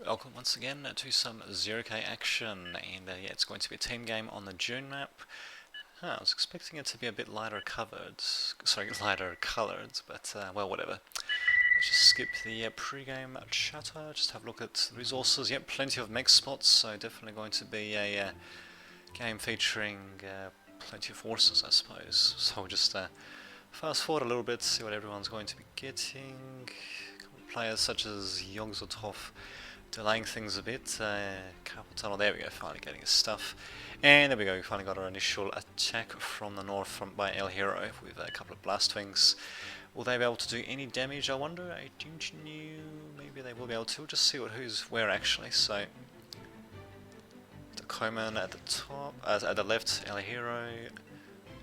welcome once again to some 0K action, and yeah, it's going to be a team game on the Dune map. I was expecting it to be a bit lighter covered, lighter coloured, but well, whatever. Let's just skip the pre-game chatter, just have a look at the resources. Yep, plenty of mech spots, so definitely going to be a game featuring plenty of forces, I suppose. So we'll just fast forward a little bit, see what everyone's going to be getting. Players such as Yogg-Sothoth delaying things a bit. Carpal tunnel, there we go, finally getting his stuff. And there we go, we finally got our initial attack from the north by El Hero with a couple of blast wings. Will they be able to do any damage, I wonder? I don't know. Maybe they will be able to. We'll just see who's where actually. So, the Coman at the top, at the left, El Hero,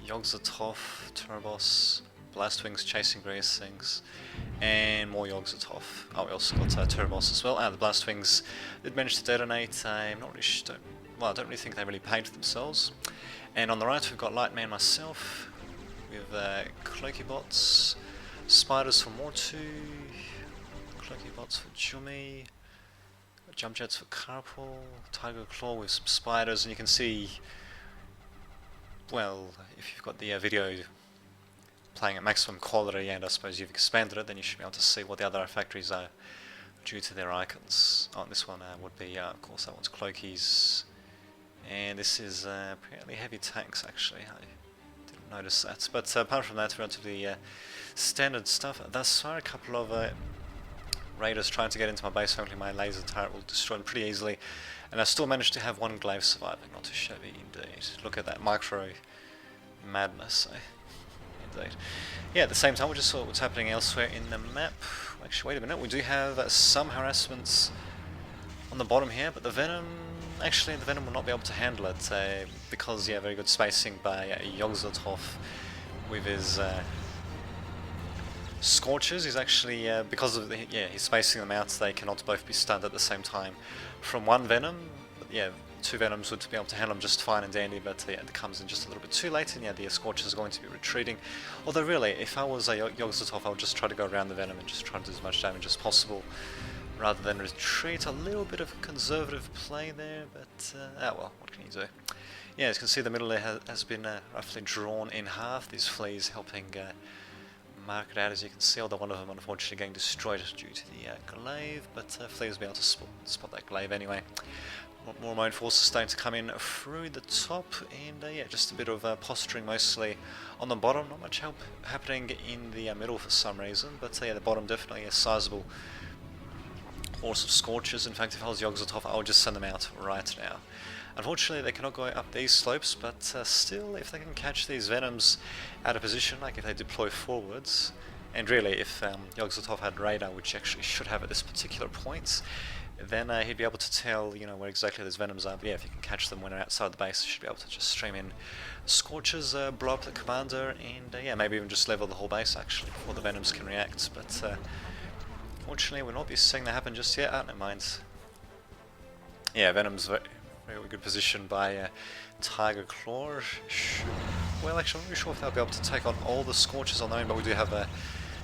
Yogg-Sothoth, Turbos, blast wings chasing various things, and more Yogg-Sothoth. Oh, we also got Turbos as well. The blast wings did manage to detonate. I'm not really I don't really think they really paid for themselves. And on the right we've got Lightman myself with Cloaky bots, spiders for Mortu, Cloaky bots for Jummy, jump jets for Carpal, Tiger Claw with some spiders, and you can see, well, if you've got the video playing at maximum quality and I suppose you've expanded it, then you should be able to see what the other factories are due to their icons. Oh, this one would be, of course, that one's Cloaky's, and this is apparently heavy tanks actually. I didn't notice that, but apart from that, relatively standard stuff. Thus far, a couple of raiders trying to get into my base. Hopefully my laser turret will destroy them pretty easily, and I still managed to have one glaive surviving. Not too shabby indeed. Look at that micro madness. Indeed. Yeah, at the same time we just saw what's happening elsewhere in the map. Actually, wait a minute, we do have some harassments on the bottom here, but the Venom will not be able to handle it because, yeah, very good spacing by Yogg-Sothoth with his Scorchers. He's actually, because of he's spacing them out, they cannot both be stunned at the same time from one Venom. But, yeah, two Venoms would be able to handle them just fine and dandy, but yeah, it comes in just a little bit too late, and yeah, the Scorchers is going to be retreating. Although really, if I was a Yogg-Sothoth, I would just try to go around the Venom and just try to do as much damage as possible, rather than retreat. A little bit of conservative play there, but well, what can you do? Yeah, as you can see, the middle there has been roughly drawn in half. These fleas helping mark it out, as you can see, although one of them unfortunately getting destroyed due to the glaive, but fleas will be able to spot that glaive anyway. More Moan forces starting to come in through the top, and yeah, just a bit of posturing mostly on the bottom. Not much help happening in the middle for some reason, but yeah, the bottom definitely a sizable horse of Scorchers. In fact, if I was Yogg-Sothoth, I would just send them out right now. Unfortunately, they cannot go up these slopes, but still, if they can catch these Venoms out of position, like if they deploy forwards, and really, if Yogg-Sothoth had radar, which he actually should have at this particular point, then he'd be able to tell, you know, where exactly those Venoms are. But yeah, if you can catch them when they're outside the base, you should be able to just stream in Scorchers, blow up the commander, and yeah, maybe even just level the whole base actually before the Venoms can react. But fortunately, we'll not be seeing that happen just yet. Never mind. Yeah, Venom's very good position by Tiger Claw. Well, actually, I'm not really sure if they'll be able to take on all the Scorchers on their own, but we do have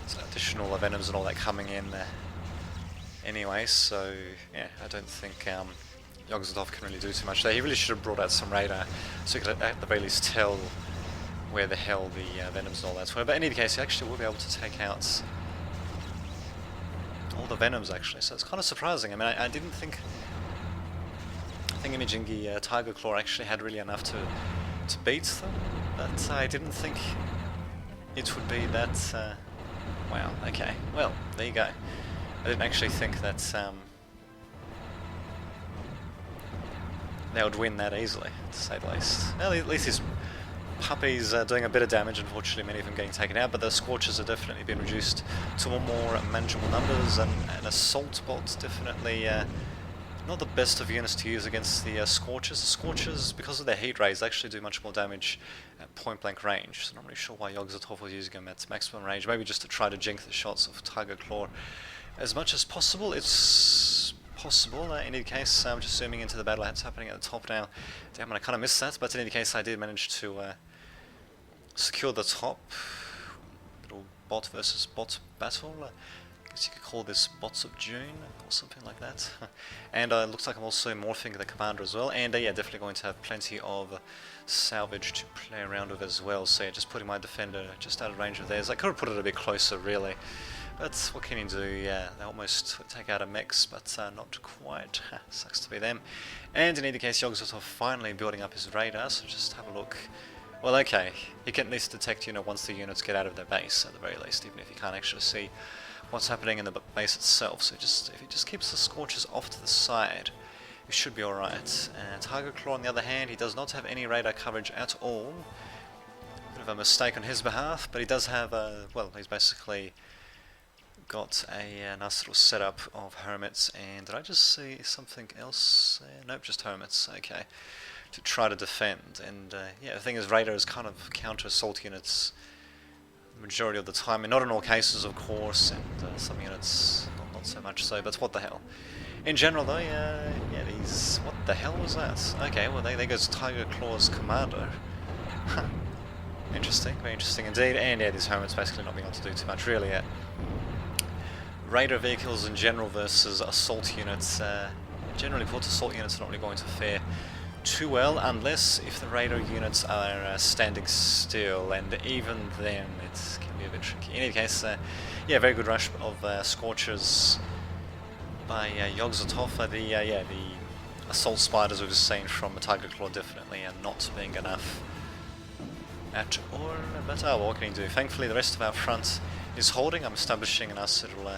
some additional Venoms and all that coming in anyway, so yeah, I don't think Yogg-Sothoth can really do too much there. He really should have brought out some radar so he could at the very least tell where the hell the Venoms and all that were. But in any case, he actually will be able to take out all the Venoms actually, so it's kind of surprising. I mean, I didn't think Imijingi Tiger Claw actually had really enough to beat them, but I didn't think it would be that. Wow, okay, well, there you go. I didn't actually think that they would win that easily, to say the least. Well, at least his puppies are doing a bit of damage, unfortunately many of them getting taken out, but the Scorchers have definitely been reduced to more manageable numbers, and Assault Bot's definitely not the best of units to use against the Scorchers. The Scorchers, because of their heat rays, actually do much more damage at point blank range, so I'm not really sure why Yogg-Sothoth was using them at maximum range, maybe just to try to jinx the shots of Tiger Claw as much as possible. It's possible. In any case, I'm just zooming into the battle that's happening at the top now. Damn, I kind of missed that, but in any case, I did manage to secure the top. Little bot versus bot battle. guess you could call this bots of Dune or something like that. And it looks like I'm also morphing the commander as well, and yeah, definitely going to have plenty of salvage to play around with as well. So yeah, just putting my defender just out of range of theirs. I could have put it a bit closer really, but what can you do? Yeah, they almost take out a mix, but not quite. Sucks to be them. And in either case, Yogg-Sothoth finally building up his radar, so just have a look. Well, okay, he can at least detect, once the units get out of their base, at the very least, even if he can't actually see what's happening in the base itself. So if he just keeps the Scorchers off to the side, he should be alright. And Tiger Claw, on the other hand, he does not have any radar coverage at all. Bit of a mistake on his behalf, but he does have, well, he's basically got a nice little setup of Hermits, and did I just see something else? Nope, just Hermits, okay. To try to defend, and yeah, the thing is, radar is kind of counter assault units the majority of the time, and not in all cases, of course, and some units not so much so, but what the hell. In general though, yeah, these, what the hell was that? Okay, well there goes Tiger Claw's commander. Interesting, very interesting indeed, and yeah, these Hermits basically not being able to do too much really yet. Radar vehicles in general versus assault units, generally put assault units are not really going to fare too well, unless if the radar units are standing still, and even then it can be a bit tricky. In any case, yeah, very good rush of Scorchers by Yogg-Sothoth. The assault spiders we've seen from the Tiger Claw definitely are not being enough at all, but what can you do? Thankfully the rest of our front is holding. I'm establishing a nice little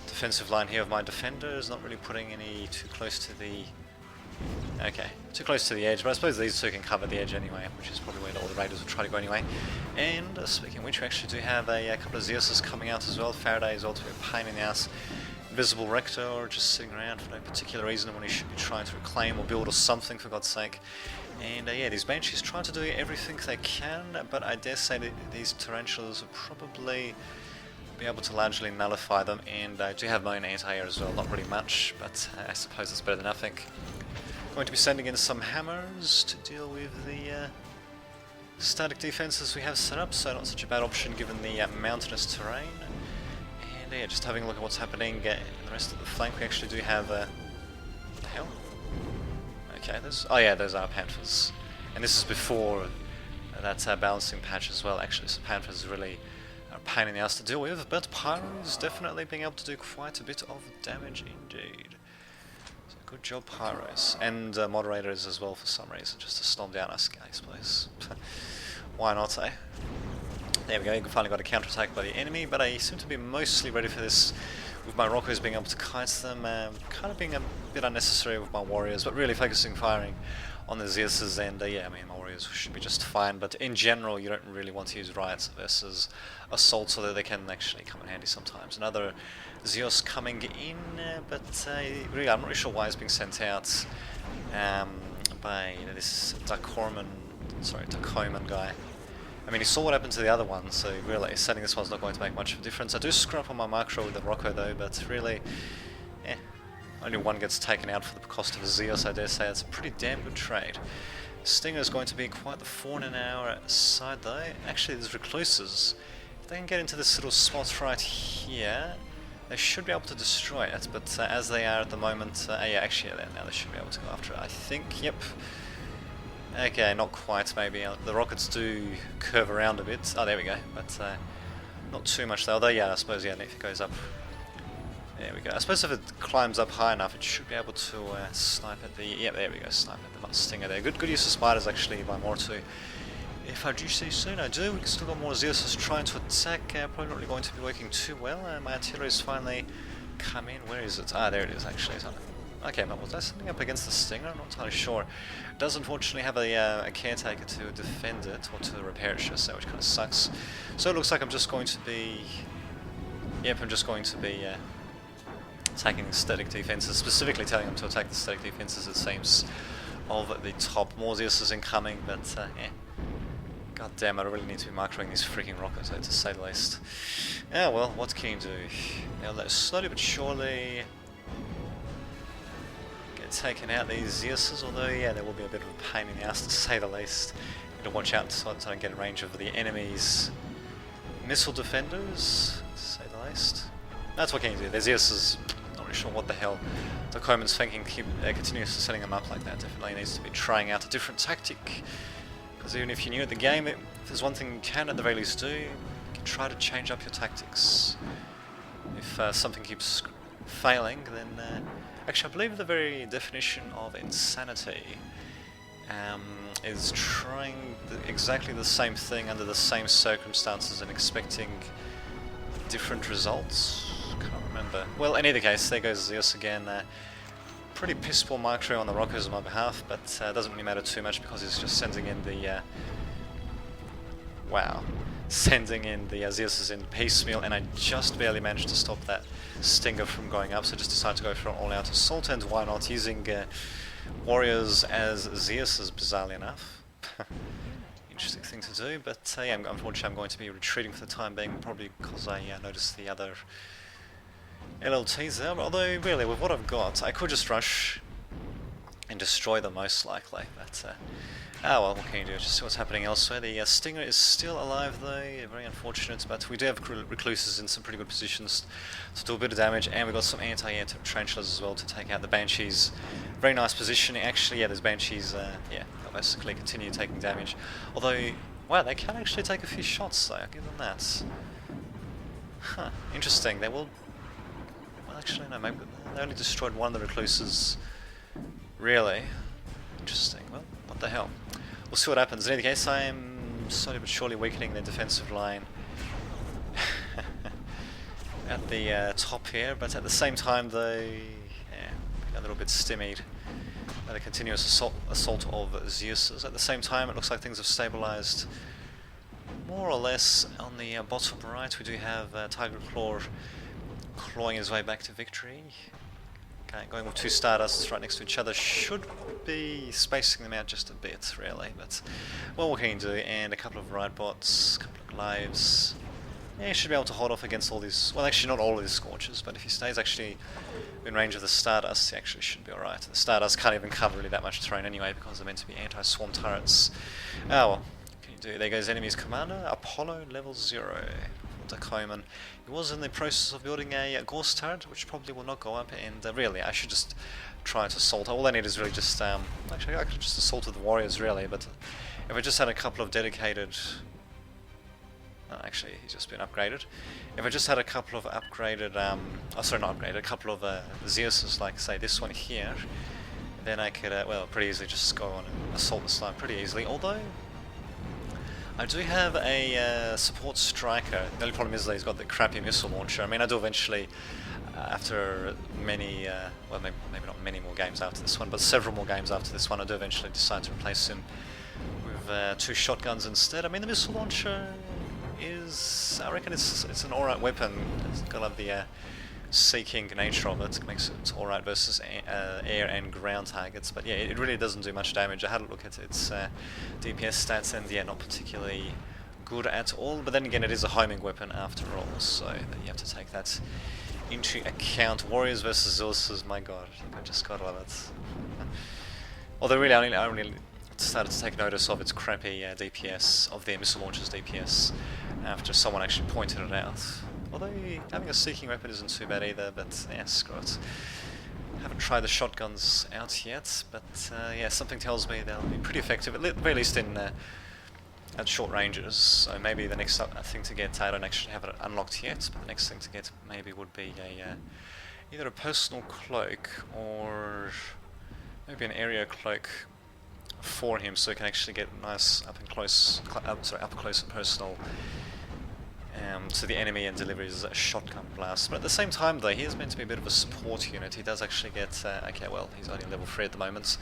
defensive line here of my defenders, not really putting any too close to the edge, but I suppose these two can cover the edge anyway, which is probably where all the raiders will try to go anyway. And speaking of which, we actually do have a couple of Zeuses coming out as well. Faraday is also a pain in the ass. Invisible Rector just sitting around for no particular reason when he should be trying to reclaim or build or something, for God's sake. And yeah, these Banshees trying to do everything they can, but I dare say that these Tarantulas will probably be able to largely nullify them, and I do have my own anti-air as well, not really much, but I suppose it's better than nothing. Going to be sending in some hammers to deal with the static defenses we have set up, so not such a bad option given the mountainous terrain. And yeah, just having a look at what's happening in the rest of the flank, we actually do have what the hell? Okay, oh yeah, those are Panthers. And this is before that balancing patch as well, actually, so Panthers really are a pain in the ass to deal with, but Pyro is definitely being able to do quite a bit of damage indeed. Good job, Pyros. And Moderators as well for some reason, just to stomp down us guys, please. Why not, eh? There we go, finally got a counterattack by the enemy, but I seem to be mostly ready for this with my Rockos being able to kite them, kind of being a bit unnecessary with my Warriors, but really focusing firing on the Zeuses, and yeah, I mean, my Warriors should be just fine, but in general, you don't really want to use Riots versus Assaults, although they can actually come in handy sometimes. Another Zeus coming in, but really, I'm not really sure why he's being sent out by this Dacoman guy. I mean, he saw what happened to the other one, so really, setting this one's not going to make much of a difference. I do screw up on my mark roll with the Rocco though, but really, only one gets taken out for the cost of a Zeus, I dare say. It's a pretty damn good trade. Stinger is going to be quite the thorn in our side though. Actually, there's Recluses. If they can get into this little spot right here, they should be able to destroy it, but as they are at the moment, yeah, actually, now they should be able to go after it, I think. Yep. Okay, not quite, maybe. The rockets do curve around a bit. Oh, there we go, but not too much though. Although, yeah, I suppose, yeah, if it goes up, there we go. I suppose if it climbs up high enough, it should be able to snipe at the, yeah, there we go, snipe at the Stinger there. Good use of spiders, actually, by Mortu. If I do see soon, I do. We've still got more Zeuses trying to attack. Probably not really going to be working too well. My artillery's finally come in. Where is it? Ah, there it is, actually. Okay, but was that something up against the Stinger? I'm not entirely sure. It does unfortunately have a caretaker to defend it, or to repair it, should I say, which kind of sucks. So it looks like I'm just going to be... Yep, I'm just going to be attacking the static defenses, specifically telling them to attack the static defenses, it seems, of the top. More Zeuses incoming, but yeah. God damn, I really need to be marking these freaking rockets, to say the least. Yeah, well, what can you do? Now, slowly but surely get taken out, these Zeuses, although, yeah, there will be a bit of a pain in the ass, to say the least. Need to watch out so I don't get in range of the enemy's missile defenders, to say the least. That's what can you do. There's Zeus, not really sure what the hell the Coleman's thinking, keep continuously setting him up like that. Definitely needs to be trying out a different tactic. Because even if you're new at the game, if there's one thing you can at the very least do, you can try to change up your tactics. If something keeps failing, then actually I believe the very definition of insanity is trying exactly the same thing under the same circumstances and expecting different results. Can't remember. Well, in either case, there goes Zeus again. Pretty piss poor micro on the Rockers on my behalf, but doesn't really matter too much because he's just sending in the sending in the Zeus in piecemeal, and I just barely managed to stop that Stinger from going up, so just decided to go for an all-out assault, and why not, using warriors as Zeus's, bizarrely enough. Interesting thing to do, but yeah, unfortunately I'm going to be retreating for the time being, probably because I noticed the other LLTs there, although really with what I've got, I could just rush and destroy them most likely, but oh well, what can you do, just see what's happening elsewhere. The Stinger is still alive though, very unfortunate, but we do have Recluses in some pretty good positions to do a bit of damage, and we've got some anti-air tarantulas as well to take out the Banshees. Very nice positioning, actually. Yeah, there's Banshees, yeah, they'll basically continue taking damage, although, wow, they can actually take a few shots though, I'll give them that. Huh, interesting, they will, well actually no, maybe they only destroyed one of the Recluses, really. Interesting, well, what the hell. We'll see what happens. In any case, I am slowly but surely weakening their defensive line at the top here, but at the same time they a little bit stymied by the continuous assault of Zeus's. At the same time, it looks like things have stabilized more or less on the bottom right. We do have Tiger Claw clawing his way back to victory. Going with two Stardusts right next to each other should be spacing them out just a bit, really, but well, what can you do? And a couple of right bots, a couple of lives. Yeah, he should be able to hold off against all these, well actually not all of these Scorches, but if he stays actually in range of the Stardust, he actually should be alright. The Stardust can't even cover really that much terrain anyway because they're meant to be anti-swarm turrets. Oh well, what can you do? There goes enemy's commander, Apollo level 0. Coleman. He was in the process of building a Gorse turret, which probably will not go up, and really, I should just try to assault. All I need is really just, actually I could just assault the warriors really, but if I just had a couple of dedicated, actually he's just been upgraded. If I just had a couple of upgraded, oh sorry not upgraded, a couple of Zeuses, like say this one here, then I could, well, pretty easily just go on and assault this line pretty easily, although I do have a support striker. The only problem is that he's got the crappy missile launcher. I mean, I do eventually, after many, well, maybe not many more games after this one, but several more games after this one, I do eventually decide to replace him with two shotguns instead. I mean, the missile launcher is, I reckon it's an alright weapon. It's got the seeking nature of it, makes it alright versus air and ground targets, but yeah, it really doesn't do much damage. I had a look at its DPS stats, and yeah, not particularly good at all, but then again it is a homing weapon after all, so you have to take that into account. Warriors versus Zeus, my god, I just gotta love it. Although really I only started to take notice of its crappy DPS, of their missile launcher's DPS, after someone actually pointed it out. Although having a seeking weapon isn't too bad either, but yeah, screw it. Haven't tried the shotguns out yet, but yeah, something tells me they'll be pretty effective, at the very least in at short ranges. So maybe the next thing to get, I don't actually have it unlocked yet, but the next thing to get maybe would be a either a personal cloak or maybe an area cloak for him, so he can actually get nice up close and personal to the enemy and delivers a shotgun blast. But at the same time though, he is meant to be a bit of a support unit. He does actually get, okay, well, he's only level 3 at the moment.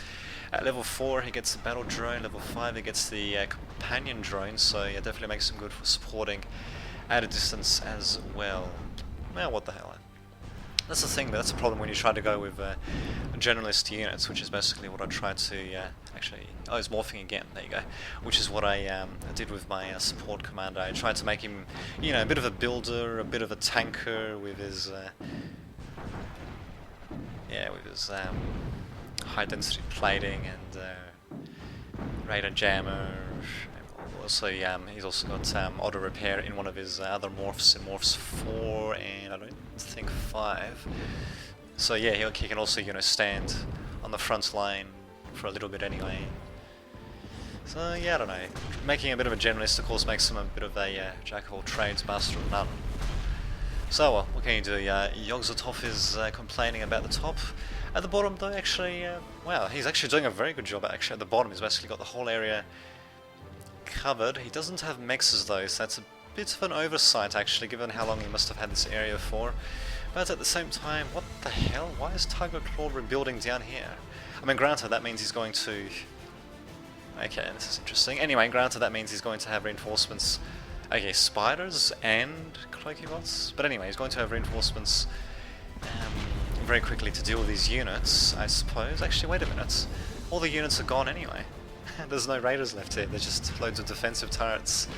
At level 4 he gets the battle drone, level 5 he gets the companion drone, so yeah, definitely makes him good for supporting at a distance as well. Well, what the hell. That's the thing, that's the problem when you try to go with generalist units, which is basically what I tried to actually... Oh, he's morphing again, there you go. Which is what I did with my support commander. I tried to make him, you know, a bit of a builder, a bit of a tanker with his... yeah, with his high density plating and radar jammer. Also, he's also got auto repair in one of his other morphs, in morphs 4 4, and I don't think 5. So yeah, he can also, you know, stand on the front line for a little bit anyway. So yeah, I don't know. Making a bit of a generalist, of course, makes him a bit of a jack of all trades, master of none. So what can you do? Yogg-Sothoth is complaining about the top. At the bottom, though, actually, wow, he's actually doing a very good job. Actually, at the bottom, he's basically got the whole area covered. He doesn't have mexes though, so that's a bit of an oversight, actually, given how long he must have had this area for. But at the same time, what the hell? Why is Tiger Claw rebuilding down here? I mean, granted, that means he's going to... Okay, this is interesting. Anyway, granted, that means he's going to have reinforcements. Okay, spiders and cloaky bots. But anyway, he's going to have reinforcements very quickly to deal with these units, I suppose. Actually, wait a minute. All the units are gone anyway. There's no raiders left here. There's just loads of defensive turrets.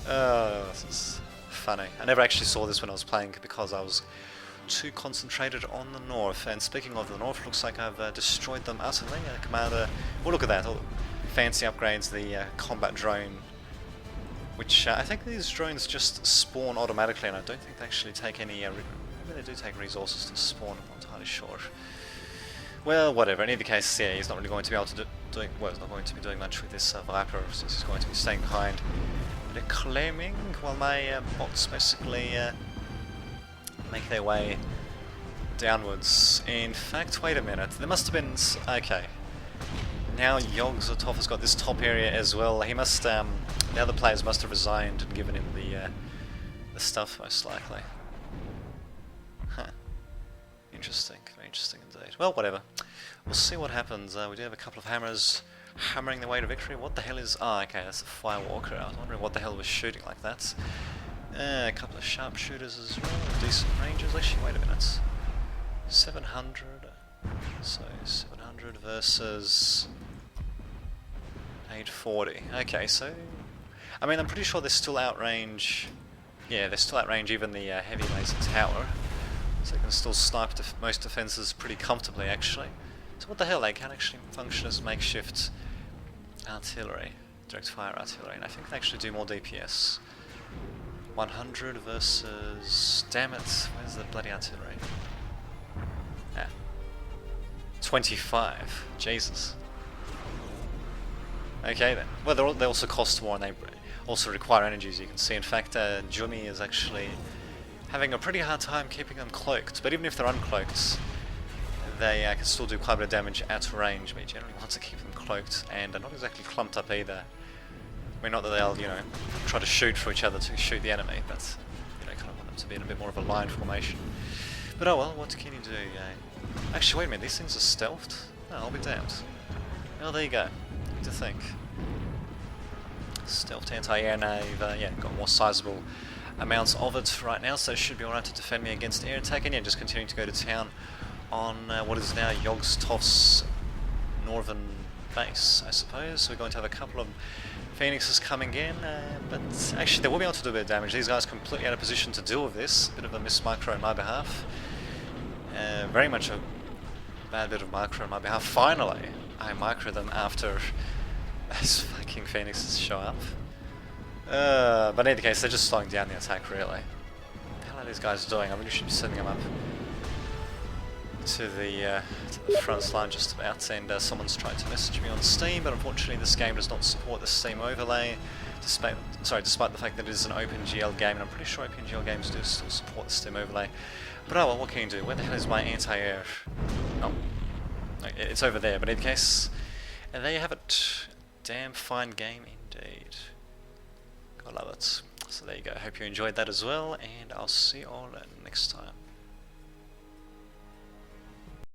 This is funny. I never actually saw this when I was playing because I was too concentrated on the north. And speaking of the north, looks like I've destroyed them utterly. Commander... Well, look at that. All fancy upgrades. The combat drone, which I think these drones just spawn automatically, and I don't think they actually take any... maybe they do take resources to spawn, I'm not entirely sure. Well, whatever. In either case, yeah, he's not really going to be able to well, he's not going to be doing much with this Viper, since he's going to be staying behind. They're claiming, while my bots basically make their way downwards. In fact, wait a minute. There must have been... Okay. Now Yogg-Sothoth has got this top area as well. He must... the other players must have resigned and given him the stuff, most likely. Huh. Interesting. Very interesting indeed. Well, whatever. We'll see what happens. We do have a couple of hammers hammering their way to victory. What the hell is... Ah, okay, that's a firewalker. I was wondering what the hell was shooting like that. A couple of sharpshooters as well. Decent ranges. Actually, wait a minute. 700. So, 700 versus 840. Okay, so... I mean, I'm pretty sure they still outrange... Yeah, they still outrange even the heavy laser tower. So they can still snipe most defences pretty comfortably, actually. So what the hell, they can actually function as makeshift artillery, direct fire artillery, and I think they actually do more DPS. 100 versus... Damn it, where's the bloody artillery? Ah. 25, Jesus. Okay then. Well, they also cost more and they also require energy, as you can see. In fact, Jumi is actually having a pretty hard time keeping them cloaked, but even if they're uncloaked, they can still do quite a bit of damage at range, but you generally want to keep them cloaked, and not exactly clumped up either. I mean, not that they'll, you know, try to shoot for each other to shoot the enemy, but, you know, kind of want them to be in a bit more of a line formation. But oh well, what can you do? Actually, wait a minute, these things are stealthed? Oh, I'll be damned. Well, there you go. Good to think. Stealthed anti-air nave, yeah, got more sizable amounts of it right now, so it should be alright to defend me against air attack, and yeah, just continuing to go to town on what is now Yogg-Sothoth's northern base, I suppose. So we're going to have a couple of Phoenixes coming in, but actually they will be able to do a bit of damage. These guys are completely out of position to deal with this. A bit of a miss micro on my behalf. Very much a bad bit of micro on my behalf. Finally, I micro them after those fucking Phoenixes show up. But in any case, they're just slowing down the attack, really. What the hell are these guys doing? I really should be setting them up to the front line just about, and someone's tried to message me on Steam, but unfortunately this game does not support the Steam overlay, despite the fact that it is an OpenGL game, and I'm pretty sure OpenGL games do still support the Steam overlay. But oh well, what can you do? Where the hell is my anti-air? Oh, it's over there, but in any case, and there you have it. Damn fine game indeed. I love it. So there you go, hope you enjoyed that as well, and I'll see you all next time.